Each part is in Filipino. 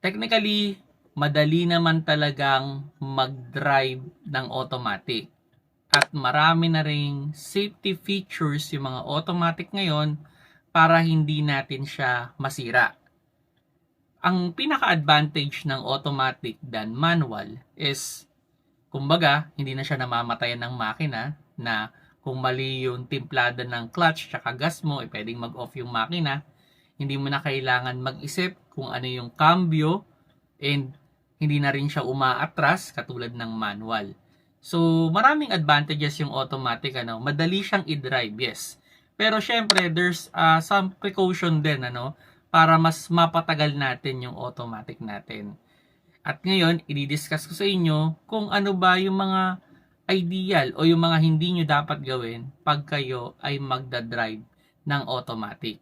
Technically, madali naman talagang mag-drive ng automatic. At marami na ring safety features yung mga automatic ngayon para hindi natin siya masira. Ang pinaka-advantage ng automatic than manual is, kumbaga, hindi na siya namamatayan ng makina na kung mali yung timplada ng clutch tsaka gas mo, pwedeng mag-off yung makina. Hindi mo na kailangan mag-isip kung ano yung cambio and hindi na rin siya umaatras katulad ng manual. So, maraming advantages yung automatic, madali siyang i-drive, yes. Pero syempre, there's some precaution din, para mas mapatagal natin yung automatic natin. At ngayon, i-discuss ko sa inyo kung ano ba yung mga ideal o yung mga hindi nyo dapat gawin pag kayo ay magdadrive ng automatic.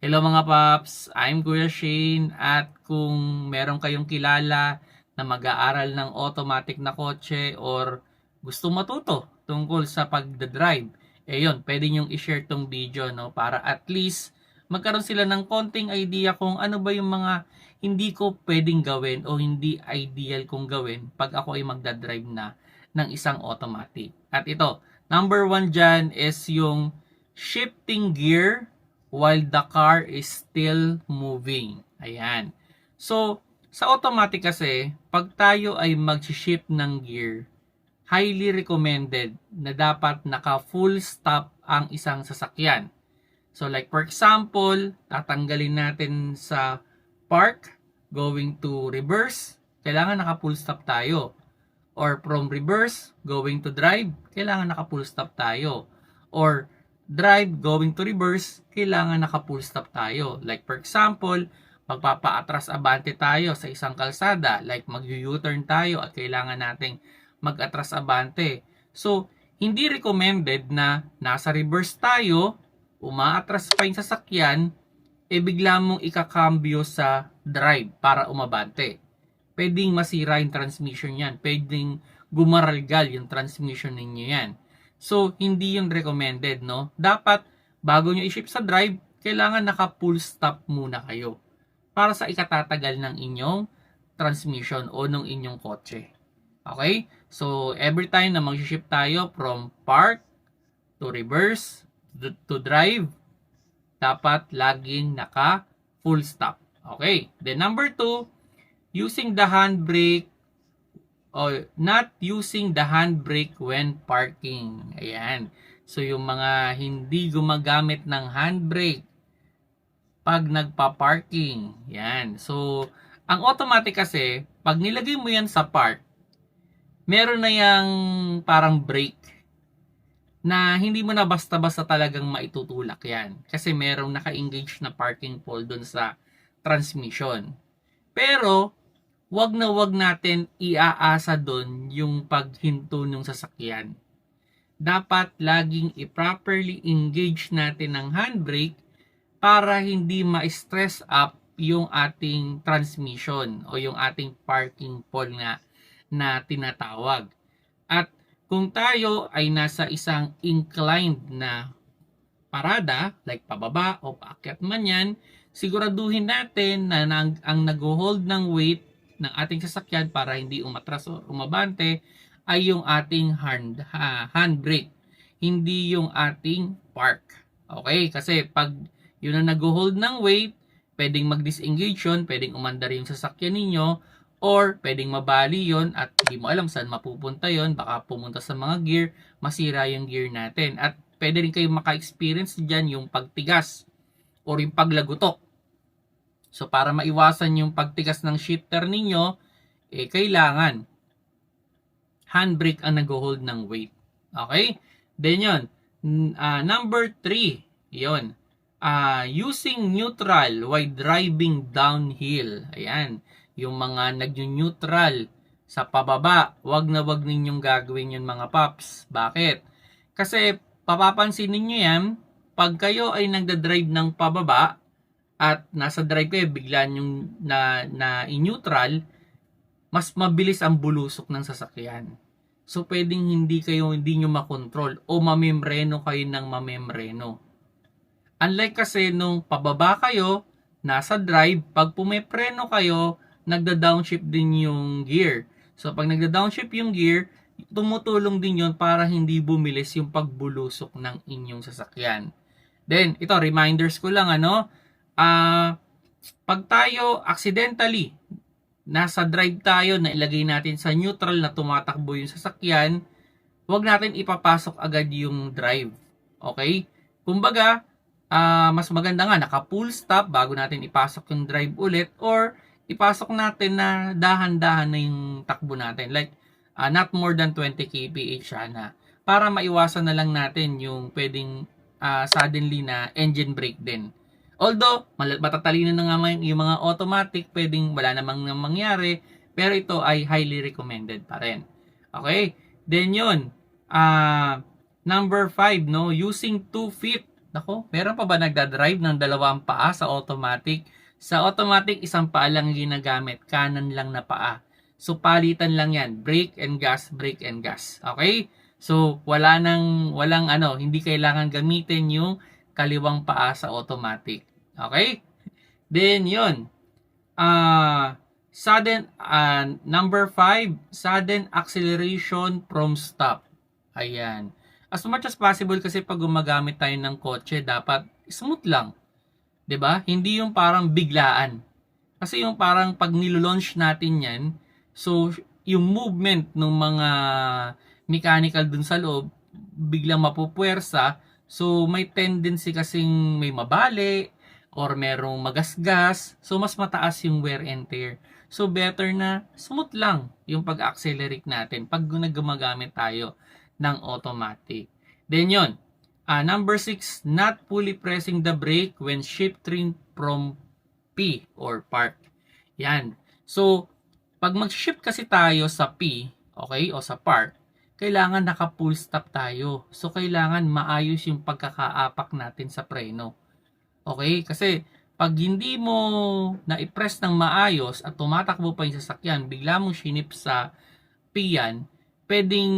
Hello mga paps, I'm Kuya Shane at kung meron kayong kilala na mag-aaral ng automatic na kotse or gusto matuto tungkol sa pagdadrive, yun, pwede nyong i-share tong video para at least magkaroon sila ng konting idea kung ano ba yung mga hindi ko pwedeng gawin o hindi ideal kong gawin pag ako ay magdadrive na ng isang automatic. At ito, number 1 dyan is yung shifting gear while the car is still moving. Ayan. So, sa automatic kasi, pag tayo ay mag-shift ng gear, highly recommended na dapat naka full stop ang isang sasakyan. So like for example, tatanggalin natin sa park, going to reverse, kailangan naka full stop tayo. Or from reverse, going to drive, kailangan naka full stop tayo. Or drive, going to reverse, kailangan naka full stop tayo. Like for example, magpapa-atras abante tayo sa isang kalsada, like mag-U-turn tayo at kailangan nating mag-atras abante. So, hindi recommended na nasa reverse tayo, umaatras pa yung sasakyan, bigla mong ikakambyo sa drive para umabante. Pwedeng masira yung transmission yan. Pwedeng gumaralgal yung transmission ninyo yan. So, hindi yung recommended, no? Dapat, bago nyo i-shift sa drive, kailangan naka full stop muna kayo para sa ikatatagal ng inyong transmission o ng inyong kotse. Okay? So, every time na mag-shift tayo from park to reverse to drive, dapat laging naka full stop. Okay? Then number 2, using the handbrake o not using the handbrake when parking. Ayan. So, yung mga hindi gumagamit ng handbrake pag nagpa-parking. Yan. So, ang automatic kasi, pag nilagay mo yan sa park, meron na yung parang brake na hindi mo na basta-basta talagang maitutulak yan. Kasi merong naka-engage na parking pole dun sa transmission. Pero, wag na wag natin iaasa dun yung paghinto ng sasakyan. Dapat laging i-properly engage natin ng handbrake para hindi ma-stress up yung ating transmission o yung ating parking pole na tinatawag. At kung tayo ay nasa isang inclined na parada, like pababa o paakyat man yan, siguraduhin natin na ang nag-hold ng weight ng ating sasakyan para hindi umatras o umabante ay yung ating handbrake, hindi yung ating park. Okay? Kasi pag yun ang nag-hold ng weight, pwedeng mag-disengage yun, pwedeng umandar yung sasakyan ninyo, or pwedeng mabali yon at hindi mo alam saan mapupunta yon, baka pumunta sa mga gear, masira yung gear natin. At pwede rin kayong maka-experience dyan yung pagtigas or yung paglagutok. So para maiwasan yung pagtigas ng shifter ninyo, kailangan handbrake ang nag-hold ng weight. Okay? Then yun, number 3, yun, using neutral while driving downhill. Ayan. Yung mga nag-neutral sa pababa, wag na wag ninyong gagawin yun mga paps. Bakit? Kasi papapansin ninyo yan, pag kayo ay nagda-drive ng pababa at nasa drive kayo, bigla nyong na in-neutral, mas mabilis ang bulusok ng sasakyan. So pwedeng hindi nyo makontrol o mamemreno kayo ng mamemreno. Unlike kasi nung pababa kayo, nasa drive, pag pumepreno kayo, nagda-downshift din yung gear. So pag nagda-downshift yung gear, tumutulong din yon para hindi bumilis yung pagbulusok ng inyong sasakyan. Then, ito, reminders ko lang, pag tayo accidentally, nasa drive tayo, na ilagay natin sa neutral na tumatakbo yung sasakyan, huwag natin ipapasok agad yung drive. Okay? Kumbaga, mas maganda nga, naka-full stop bago natin ipasok yung drive ulit, or ipasok natin na dahan-dahan na yung takbo natin. Like, not more than 20 kph sana. Para maiwasan na lang natin yung pwedeng suddenly na engine brake din. Although, matatalino na nga yung mga automatic, pwedeng wala namang mangyari, pero ito ay highly recommended pa rin. Okay? Then yun, number 5, no, using 2 feet. Nako, meron pa ba nagdadrive ng dalawang paa sa automatic? Sa automatic, isang paa lang ginagamit, kanan lang na paa. So, palitan lang yan. Brake and gas, brake and gas. Okay? So, walang hindi kailangan gamitin yung kaliwang paa sa automatic. Okay? Then, yun. Number 5, sudden acceleration from stop. Ayan. As much as possible kasi pag gumagamit tayo ng kotse, dapat smooth lang. 'Di ba? Hindi yung parang biglaan. Kasi yung parang pag nilo-launch natin yan, so yung movement ng mga mechanical dun sa loob, biglang mapupuwersa, so may tendency kasing may mabali, or merong magasgas, so mas mataas yung wear and tear. So better na smooth lang yung pag-accelerate natin pag gumagamit tayo ng automatic. Then yun, number 6, not fully pressing the brake when shifting from P or park. Yan. So, pag mag-shift kasi tayo sa P, okay, o sa park, kailangan naka-full stop tayo. So, kailangan maayos yung pagkakaapak natin sa preno. Okay? Kasi, pag hindi mo na-press ng maayos at tumatakbo pa yung sasakyan, bigla mong shinip sa P yan, pwedeng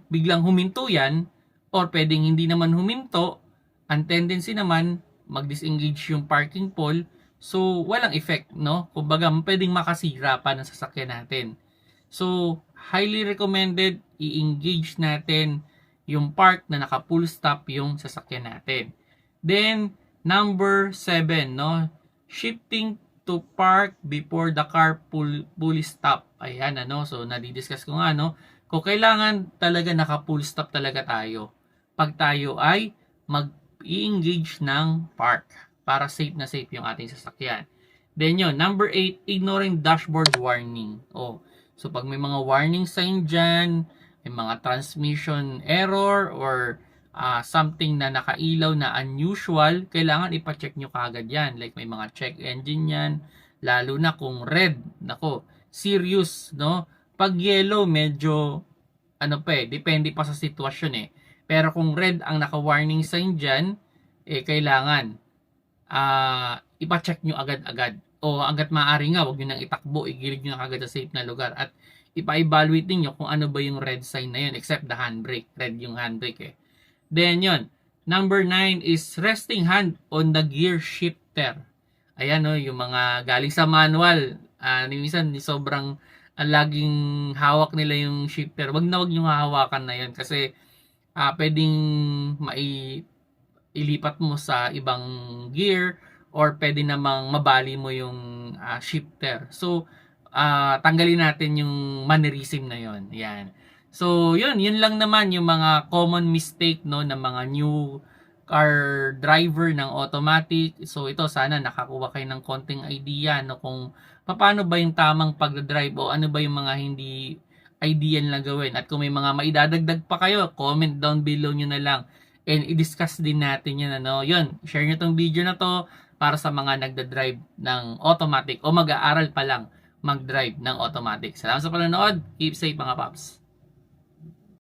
biglang huminto yan, or pwedeng hindi naman huminto, ang tendency naman, mag-disengage yung parking pole, so walang effect, no? Kumbaga, pwedeng makasira pa ng sasakyan natin. So, highly recommended, i-engage natin yung park na naka-full stop yung sasakyan natin. Then, number 7, no? Shifting to park before the car fully stop. Ayan, so nadidiscuss ko nga, no? Kung kailangan talaga naka-full stop talaga tayo, pag tayo ay mag-i-engage ng park para safe na safe yung ating sasakyan. Then yun, number 8, ignoring dashboard warning. So pag may mga warning sign dyan, may mga transmission error or something na nakailaw na unusual, kailangan ipacheck nyo kagad yan. Like may mga check engine yan, lalo na kung red. Nako, serious, no? Pag yellow, medyo depende pa sa sitwasyon eh. Pero kung red ang naka-warning sign dyan, kailangan ipacheck nyo agad-agad. O hanggat maaari nga, huwag nyo nang itakbo, igilid nyo na agad sa safe na lugar. At ipa-evaluate niyo kung ano ba yung red sign na yun, except the handbrake. Red yung handbrake eh. Then yun, number 9 is resting hand on the gear shifter. Ayan yung mga galing sa manual. Minsan sobrang laging hawak nila yung shifter. Wag nyo hahawakan na yun kasi pwedeng ilipat mo sa ibang gear or pwede namang mabali mo yung shifter. So, tanggalin natin yung mannerism na yon. Yan. So, yun lang naman yung mga common mistake no ng mga new car driver ng automatic. So, ito sana nakakuha kayo ng konting idea no kung paano ba yung tamang pag-drive o ano ba yung mga hindi ideal na gawin. At kung may mga maidadagdag pa kayo, comment down below nyo na lang. And i-discuss din natin yan. Yun, share nyo tong video na to para sa mga nagda-drive ng automatic o mag-aaral pa lang mag-drive ng automatic. Salamat sa panonood. Keep safe mga paps.